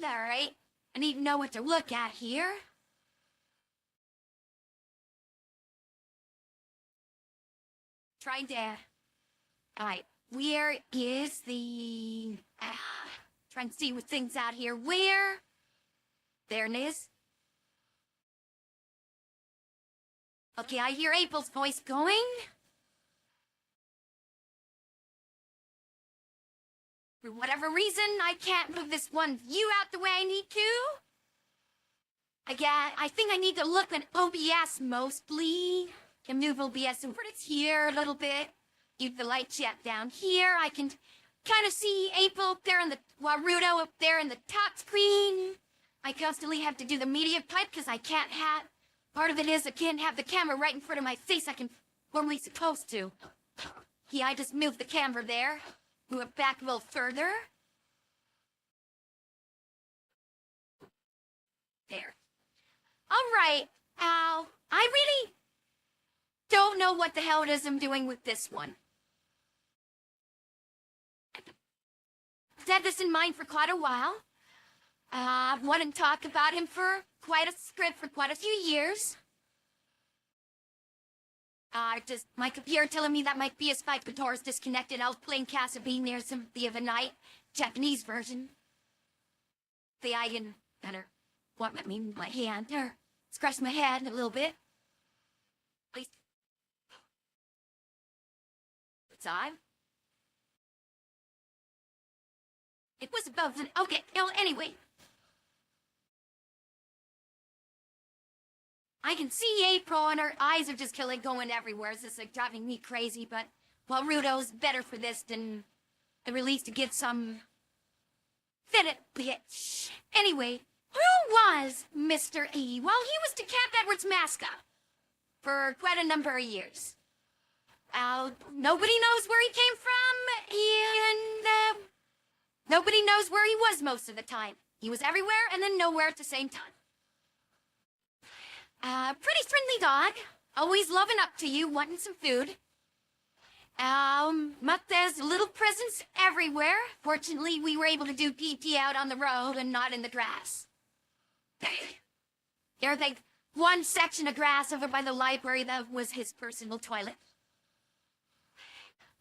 Alright. I need to know what to look at here. Trying to... Alright, where is the... trying to see what things out here. Where? There it is. Okay, I hear April's voice going. For whatever reason, I can't move this one view out the way I need to. I think I need to look at OBS mostly. Can move OBS over to here a little bit. Keep the light jet down here. I can kind of see April up there in the Warudo up there in the top screen. I constantly have to do the media pipe because I can't have... Part of it is I can't have the camera right in front of my face. I can formally supposed to. Yeah, I just moved the camera there. Move it back a little further. There. All right. Ow. I really don't know what the hell it is I'm doing with this one. I've had this in mind for quite a while. I've wanted to talk about him for quite a script for quite a few years. My computer telling me that my PS5 controller is disconnected. I was playing Castlevania the other night, Japanese version. I can better what my hand or scratch my head a little bit. Please. Time. It was above the... Okay, anyway. I can see April and her eyes are just going everywhere. It's just like driving me crazy, but well, Rudo's better for this than the release to get some fitted bitch. Anyway, who was Mr. E? Well, he was the Camp Edwards mascot for quite a number of years. Nobody knows where he came from, and nobody knows where he was most of the time. He was everywhere and then nowhere at the same time. Pretty friendly dog. Always loving up to you, wanting some food. But there's little presents everywhere. Fortunately, we were able to do PT out on the road and not in the grass. There's like one section of grass over by the library that was his personal toilet.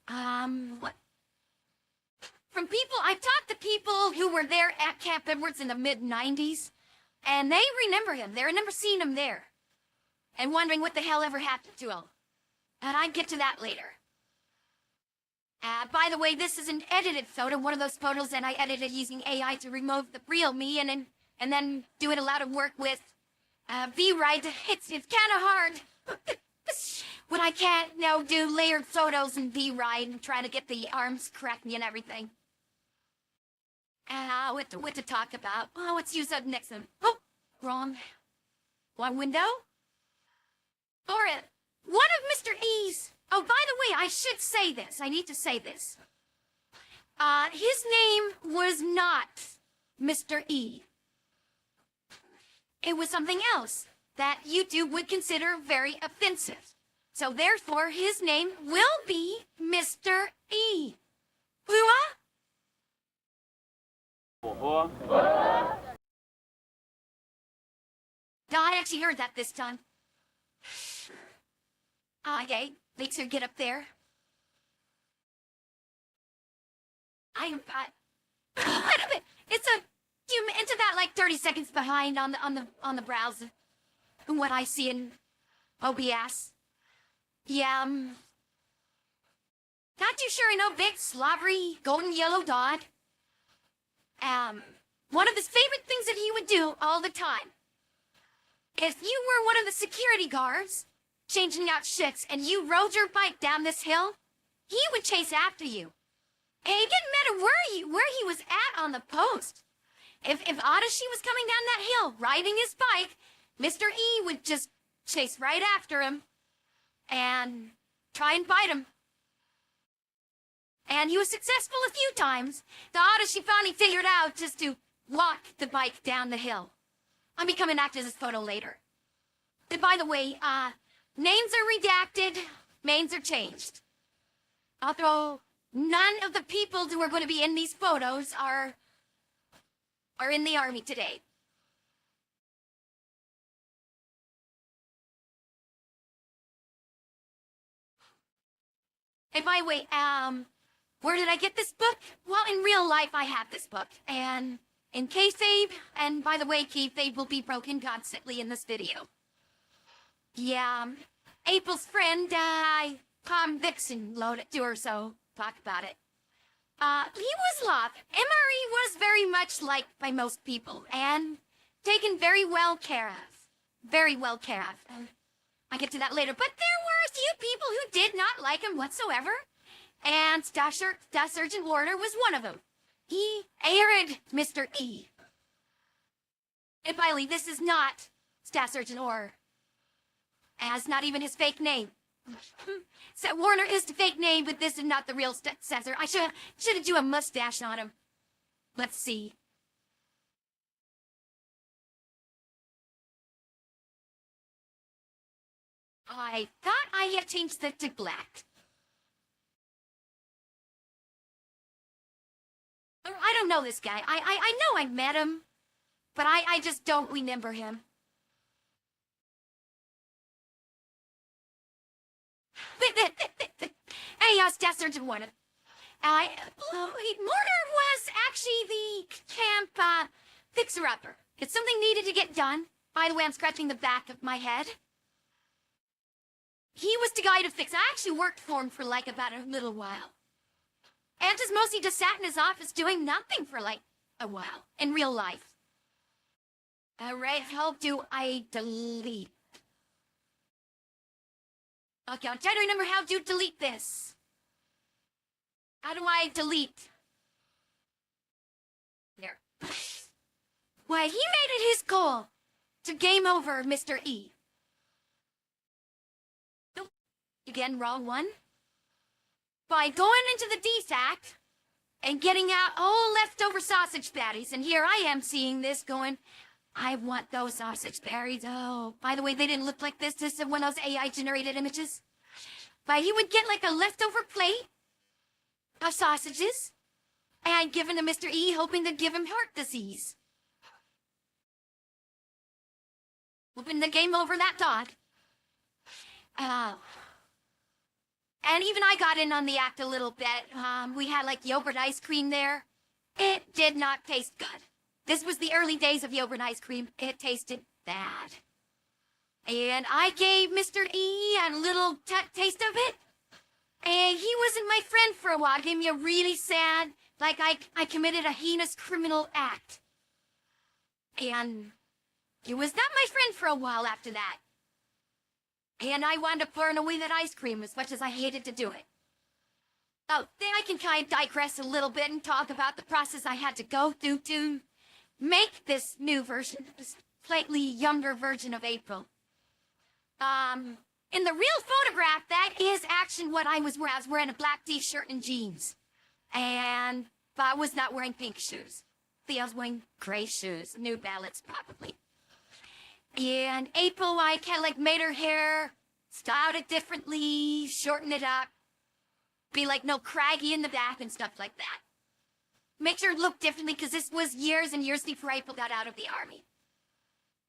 What? From people, I've talked to people who were there at Camp Edwards in the mid-90s, and they remember him. They remember seeing him there and wondering what the hell ever happened to him. And I'd get to that later. By the way, this is an edited photo, one of those photos that I edited using AI to remove the real me and then do it a lot of work with V-Ride. It's kind of hard. When I can't, do layered photos in V-Ride and try to get the arms correctly and everything. What to talk about? Oh, let's use that next one. Oh, wrong. One window? Or one of Mr. E's. Oh, by the way, I should say this. I need to say this. His name was not Mr. E. It was something else that YouTube would consider very offensive. So therefore, his name will be Mr. E. Hua? No, I actually heard that this time. Okay, makes her get up there. It's you into that like 30 seconds behind on the browser from what I see in OBS. Yeah, not too sure I know big slobbery golden yellow dot. One of his favorite things that he would do all the time. If you were one of the security guards changing out shifts and you rode your bike down this hill, he would chase after you. And it didn't matter where he was at on the post. If Odyssey was coming down that hill riding his bike, Mr. E would just chase right after him and try and bite him. And he was successful a few times. The Odyssey finally figured out just to walk the bike down the hill. I'll be coming back to this photo later. And by the way, names are redacted, names are changed. Although none of the people who are going to be in these photos are are in the army today. Hey, by the way, where did I get this book? Well, in real life, I have this book, and in kayfabe, and by the way, kayfabe will be broken constantly in this video. Yeah, April's friend, Tom Vixen, loaned it to her, so talk about it. He was loved. Emery was very much liked by most people, and taken very well care of. Very well care of. I'll get to that later, but there were a few people who did not like him whatsoever, and Staff Sergeant Warner was one of them. He arid Mr. E. And finally, this is not Staff Sergeant Orr, as not even his fake name. So Warner is the fake name, but this is not the real Cesar. I should have do a mustache on him. Let's see. I thought I had changed that to black. I don't know this guy. I know I met him, but I just don't remember him. Hey, Staff Sergeant Warner. Warner was actually the camp, fixer-upper. If something needed to get done, by the way, I'm scratching the back of my head. He was the guy to fix. I actually worked for him for, like, about a little while. And just mostly just sat in his office doing nothing for, like, a while. In real life. Alright, how do I delete? Okay, I'm trying to remember how to delete this. How do I delete? There. Why, he made it his goal to game over Mr. E. Nope. Again, wrong one. By going into the DSAC and getting out all leftover sausage patties. And here I am seeing this going, I want those sausage patties. Oh, by the way, they didn't look like this. This is one of those AI-generated images. But he would get like a leftover plate of sausages and give them to Mr. E, hoping to give him heart disease. Hoping to game over that dog. And even I got in on the act a little bit. We had like yogurt ice cream there. It did not taste good. This was the early days of yogurt ice cream. It tasted bad. And I gave Mr. E a little taste of it. And he wasn't my friend for a while. It gave me a really sad, like I committed a heinous criminal act. And he was not my friend for a while after that. And I wound up throwing away that ice cream as much as I hated to do it. Oh, then I can kind of digress a little bit and talk about the process I had to go through to make this new version, this slightly younger version of April. In the real photograph, that is actually what I was wearing. I was wearing a black t-shirt and jeans. But I was not wearing pink shoes. I was wearing gray shoes, New Balance probably. And April, I kind of like made her hair, styled it differently, shorten it up, be like no craggy in the back and stuff like that. Make sure it looked differently because this was years and years before April got out of the army.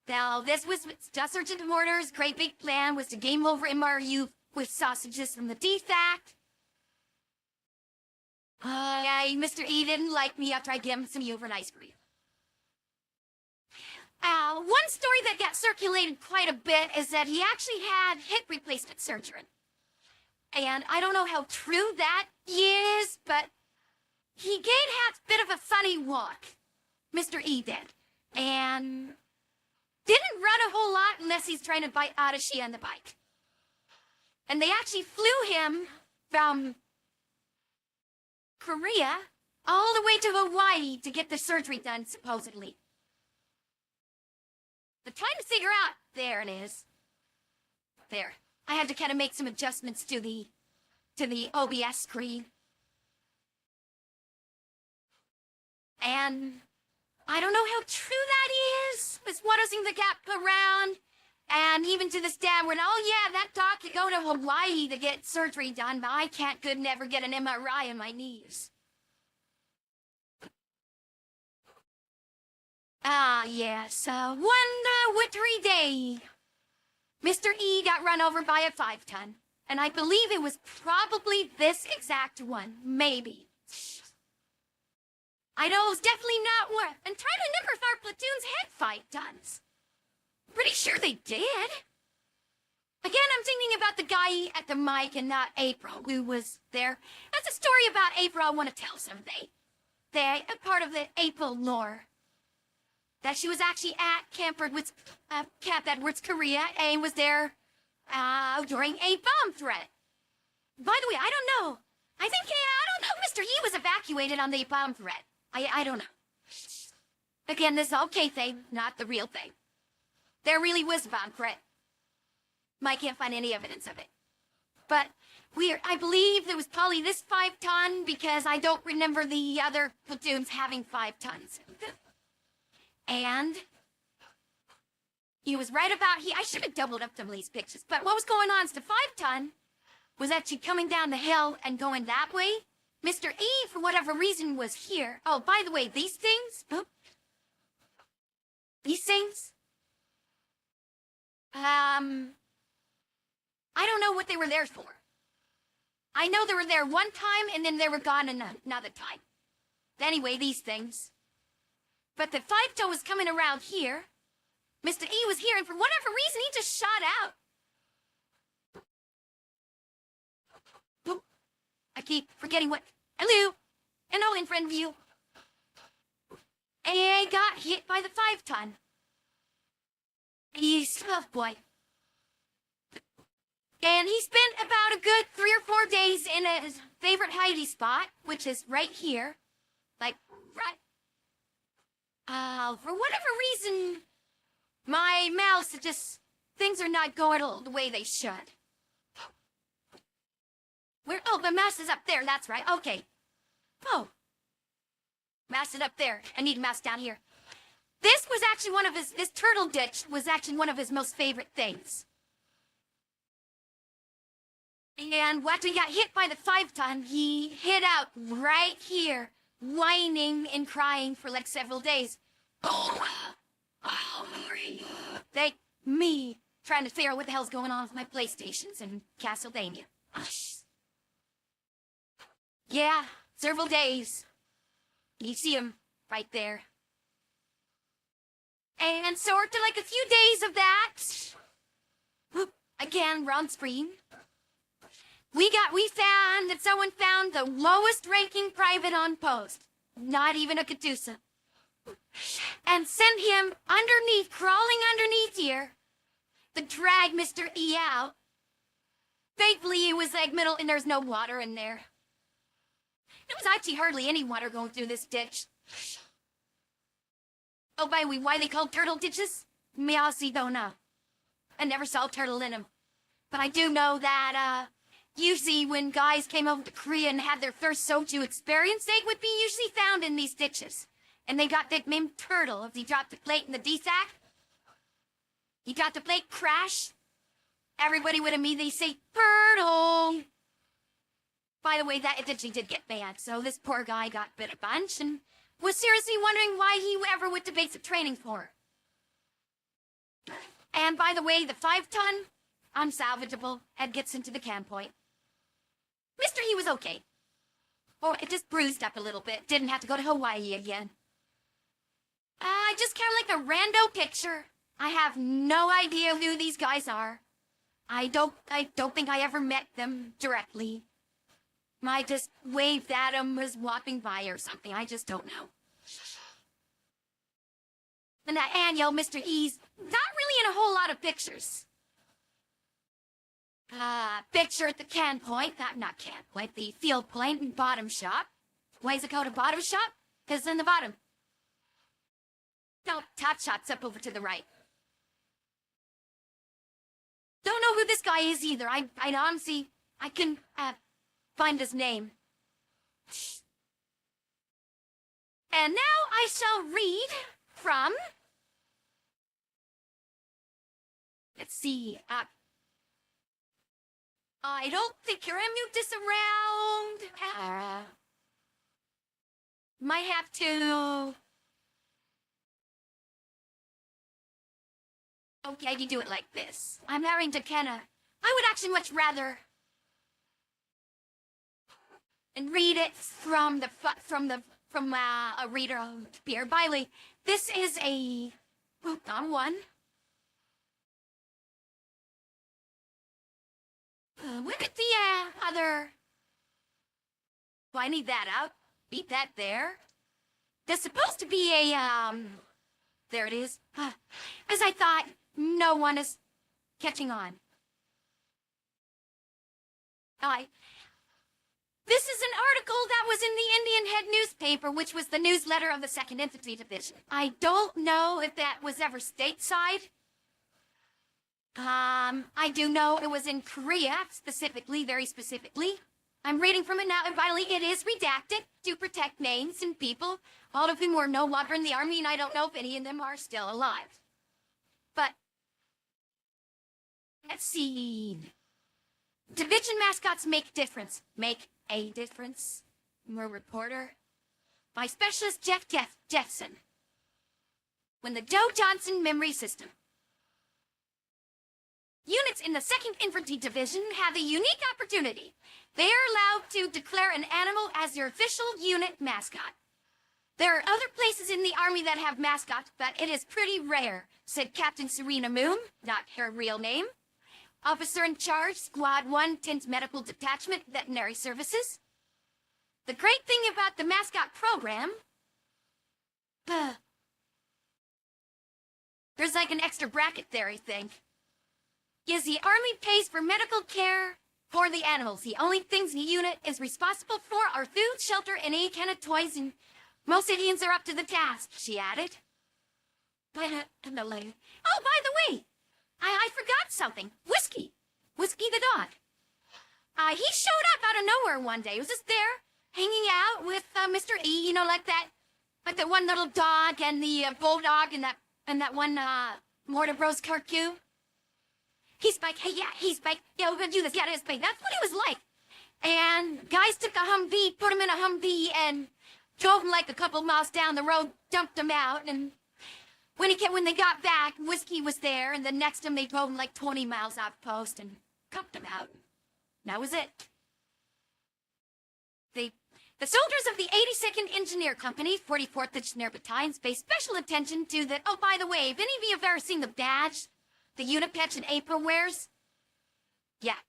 Now, this was Staff Sergeant Warner's great big plan was to game over MRU with sausages from the DFAC. Mr. E didn't like me after I gave him some yogurt ice cream. One story that got circulated quite a bit is that he actually had hip replacement surgery. And I don't know how true that is, but he had a bit of a funny walk. Mr. E did. And didn't run a whole lot unless he's trying to bite Adachi on the bike. And they actually flew him from Korea all the way to Hawaii to get the surgery done, supposedly. But trying to figure out, there it is. There. I had to kind of make some adjustments to the OBS screen. And I don't know how true that is. It's one of those things that got around. And even to this day, we're like, oh yeah, that doc could go to Hawaii to get surgery done, but I could never get an MRI on my knees. Ah, yes, one wintry day, Mr. E got run over by a 5-ton, and I believe it was probably this exact one, maybe. I know it was definitely not worth, and try to remember if our platoons had 5-tons. Pretty sure they did. Again, I'm thinking about the guy at the mic and not April, who was there. That's a story about April I want to tell someday. They're a part of the April lore. That she was actually at Camp Edwards, Korea, and was there during a bomb threat. By the way, I don't know. I don't know, Mr. E was evacuated on the bomb threat. I don't know. Again, this is all kayfabe, not the real thing. There really was a bomb threat. I can't find any evidence of it. But I believe there was probably this 5-ton because I don't remember the other platoons having 5-tons. And he was right about here. I should have doubled up some of these pictures. But what was going on is the 5-ton was actually coming down the hill and going that way. Mr. E, for whatever reason, was here. Oh, by the way, these things, I don't know what they were there for. I know they were there one time and then they were gone another time. Anyway, these things. But the 5-ton was coming around here. Mr. E was here, and for whatever reason, he just shot out. Oh, I keep forgetting what. Hello. Hello, in front of you. And I got hit by the 5-ton. He's tough, boy. And he spent about a good 3 or 4 days in his favorite hidey spot, which is right here. Like, right. For whatever reason, my mouse things are not going the way they should. Oh, the mouse is up there, that's right, okay. Oh. Mouse is up there, I need a mouse down here. This was actually this turtle ditch was actually one of his most favorite things. And after he got hit by the 5-ton, he hid out right here, whining and crying for like several days. Oh, Lori. Me trying to figure out what the hell's going on with my PlayStations in Castlevania. Yeah, several days. You see him right there. And so after like a few days of that, again, we're on screen. We found that someone found the lowest ranking private on post. Not even a Cadusa. And sent him crawling underneath here, to drag Mr. E out. Thankfully, it was like middle, and there's no water in there. There was actually hardly any water going through this ditch. Oh, by the way, why they called turtle ditches? Me honestly don't know. I never saw a turtle in them. But I do know that, usually when guys came over to Korea and had their first soju experience, they would be usually found in these ditches. And they got that named turtle. If he dropped the plate in the D-sack, he dropped the plate, crash, everybody would immediately say, turtle. By the way, that eventually did get banned, so this poor guy got bit a bunch and was seriously wondering why he ever went to basic training for. And by the way, the 5-ton, unsalvageable, and gets into the can point. Mr. He was okay. Oh, it just bruised up a little bit. Didn't have to go to Hawaii again. I just kind of like a rando picture. I have no idea who these guys are. I don't think I ever met them directly. I just waved at them as walking by or something. I just don't know. And that annual Mr. E's not really in a whole lot of pictures. Picture at the can point, not can point, the field point and bottom shop. Why is it called a bottom shop? Because it's in the bottom. No, top shop's up over to the right. Don't know who this guy is either. I honestly, I can find his name. And now I shall read from, let's see, I don't think you're mute this around. Might have to Okay, you do it like this. I'm marrying to Kenna. I would actually much rather and read it from a reader of Pierre Bailey. This is a book on one. Look at the other. Well, I need that out. Beat that there. There's supposed to be a there it is. As I thought, no one is catching on. This is an article that was in the Indian Head newspaper, which was the newsletter of the 2nd Infantry Division. I don't know if that was ever stateside. I do know it was in Korea, specifically, very specifically. I'm reading from it now, and finally, it is redacted to protect names and people, all of whom were no longer in the army, and I don't know if any of them are still alive. But, let's see. Division mascots make difference. Make a difference. More reporter. By specialist Jeff Jeffson. When the Joe Johnson Memory System. Units in the 2nd Infantry Division have a unique opportunity. They are allowed to declare an animal as their official unit mascot. There are other places in the Army that have mascots, but it is pretty rare, said Captain Serena Moon, not her real name. Officer in charge, Squad 1, 10th Medical Detachment, Veterinary Services. The great thing about the mascot program... there's like an extra bracket there, I think. Is the Army pays for medical care for the animals. The only things the unit is responsible for are food, shelter, and any kind of toys, and most Indians are up to the task, she added. But, oh, by the way, I forgot something. Whiskey the dog. He showed up out of nowhere one day. He was just there, hanging out with Mr. E, you know, like the one little dog and the bulldog and that one Mortar Bros cartoon. He's like, hey, yeah, we're gonna do this, yeah, this, Spike. That's what he was like. And guys took a Humvee, put him in a Humvee, and drove him like a couple miles down the road, dumped him out, and when they got back, Whiskey was there, and the next time they drove him like 20 miles off post and cupped him out. That was it. The soldiers of the 82nd Engineer Company, 44th Engineer Battalion, pay special attention to that. Oh, by the way, have any of you ever seen the badge the unit patch and apron wears? Yeah.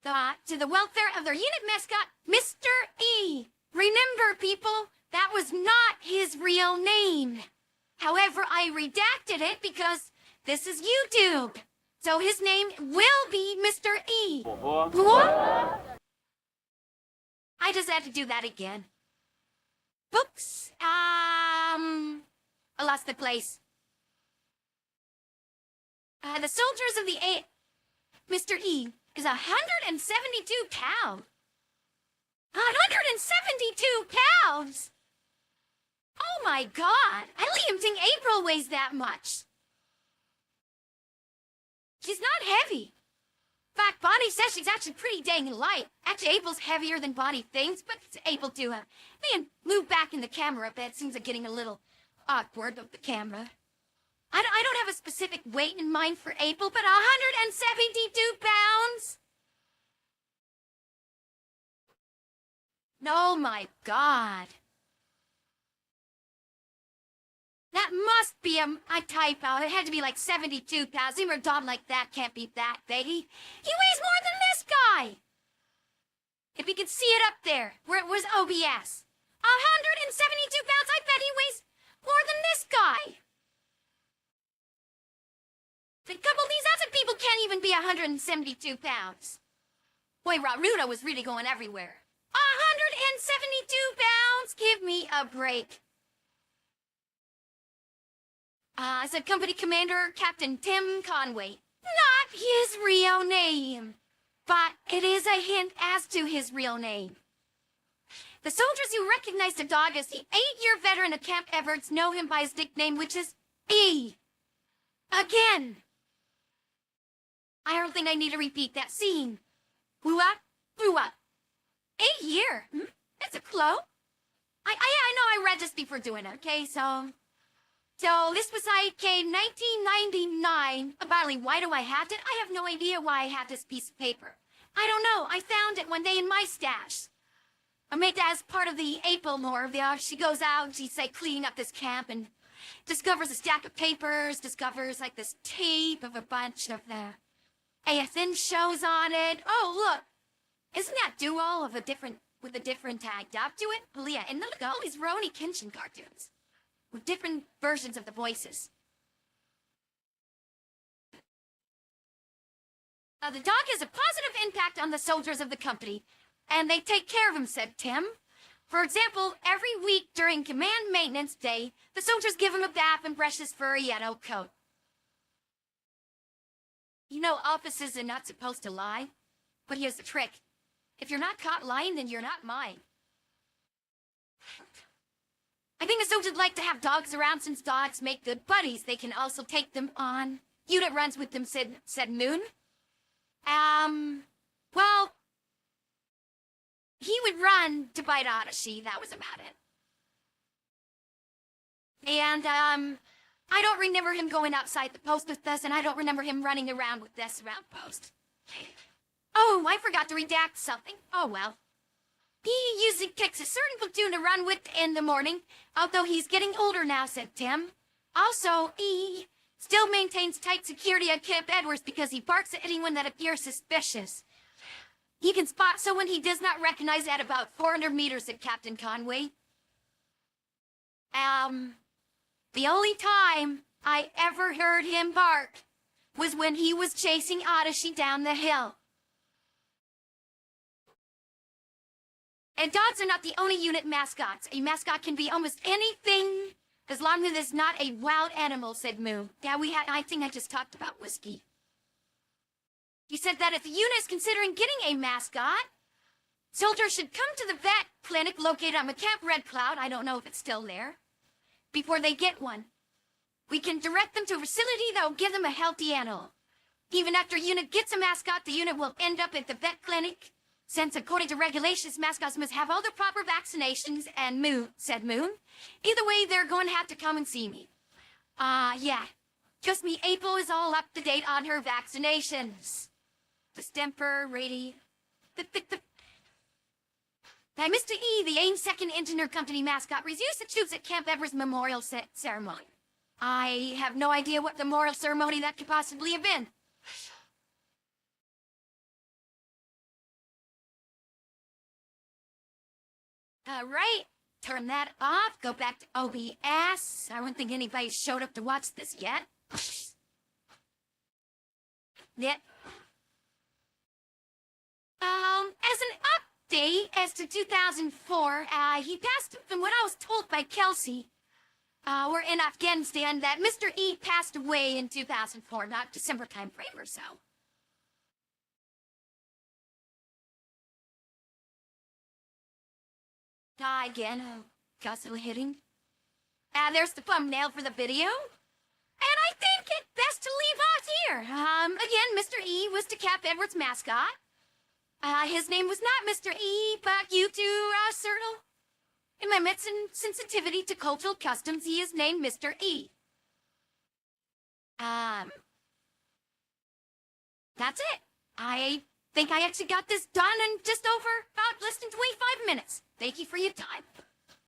To the welfare of their unit mascot, Mr. E. Remember, people, that was not his real name. However, I redacted it because this is YouTube. So his name will be Mr. E. What? I just had to do that again. Books. I lost the place. The soldiers of the Mr. E is 172 pounds. 172 pounds! Oh my God! I don't even think April weighs that much. She's not heavy. In fact, Bonnie says she's actually pretty dang light. Actually, April's heavier than Bonnie thinks, but it's able to, move back in the camera a bit. Seems like getting a little awkward of the camera. I don't have a specific weight in mind for April, but 172 pounds? Oh my God. That must be a typo. It had to be like 72 pounds. Even a dog like that can't be that big. He weighs more than this guy. If you could see it up there, where it was OBS. 172 pounds, I bet he weighs more than this guy. A couple of these other people can't even be 172 pounds. Boy, Rudo was really going everywhere. 172 pounds? Give me a break. As a company commander, Captain Tim Conway. Not his real name. But it is a hint as to his real name. The soldiers who recognize the dog as the 8-year veteran of Camp Everts know him by his nickname, which is E. Again. I don't think I need to repeat that scene. Blew up. 8-year? That's a clue. I know I read this before doing it, okay? So, So this was like in 1999. Apparently, why do I have it? I have no idea why I have this piece of paper. I don't know. I found it one day in my stash. I made that as part of the April more. She goes out, she's like cleaning up this camp and discovers a stack of papers, discovers like this tape of a bunch of the ASN shows on it. Oh, look. Isn't that duo of a different, with a different tag dub to it? Oh, yeah, and look at all these Roni Kenshin cartoons with different versions of the voices. The dog has a positive impact on the soldiers of the company, and they take care of him, said Tim. For example, every week during command maintenance day, the soldiers give him a bath and brush his furry yellow coat. You know, officers are not supposed to lie, but here's the trick. If you're not caught lying, then you're not mine. I think the soldiers like to have dogs around since dogs make good buddies. They can also take them on unit runs with them, said Moon. Well, he would run to bite Odyssey. That was about it. And, I don't remember him going outside the post with us, and I don't remember him running around with us around post. Oh, I forgot to redact something. Oh, well. He usually picks a certain platoon to run with in the morning, although he's getting older now, said Tim. Also, he still maintains tight security at Camp Edwards because he barks at anyone that appears suspicious. He can spot someone he does not recognize at about 400 meters, said Captain Conway. The only time I ever heard him bark was when he was chasing Odyssey down the hill. And dogs are not the only unit mascots. A mascot can be almost anything as long as it's not a wild animal, said Moo. Yeah, I think I just talked about whiskey. He said that if the unit is considering getting a mascot, soldiers should come to the vet clinic located on Camp Red Cloud, I don't know if it's still there, before they get one. We can direct them to a facility that will give them a healthy animal. Even after a unit gets a mascot, the unit will end up at the vet clinic, since according to regulations, mascots must have all the proper vaccinations, and said Moon. Either way, they're going to have to come and see me. Yeah. Trust me, April is all up to date on her vaccinations. Distemper, Now, Mr. E, the AIM 2nd Engineer Company mascot, refused to choose at Camp Edwards Memorial Ceremony. I have no idea what the memorial ceremony that could possibly have been. Right. Turn that off. Go back to OBS. I don't think anybody showed up to watch this yet. Yeah. As an update as to 2004, he passed, from what I was told by Kelsey, we're in Afghanistan, that Mr. E passed away in 2004, not December time frame or so. Again, constantly hitting. There's the thumbnail for the video. And I think it's best to leave off here. Again, Mr. E was the Cap Edwards mascot. His name was not Mr. E, but due to certain in my medicine sensitivity to cultural customs, he is named Mr. E. That's it. I think I actually got this done in just over about less than 25 minutes. Thank you for your time.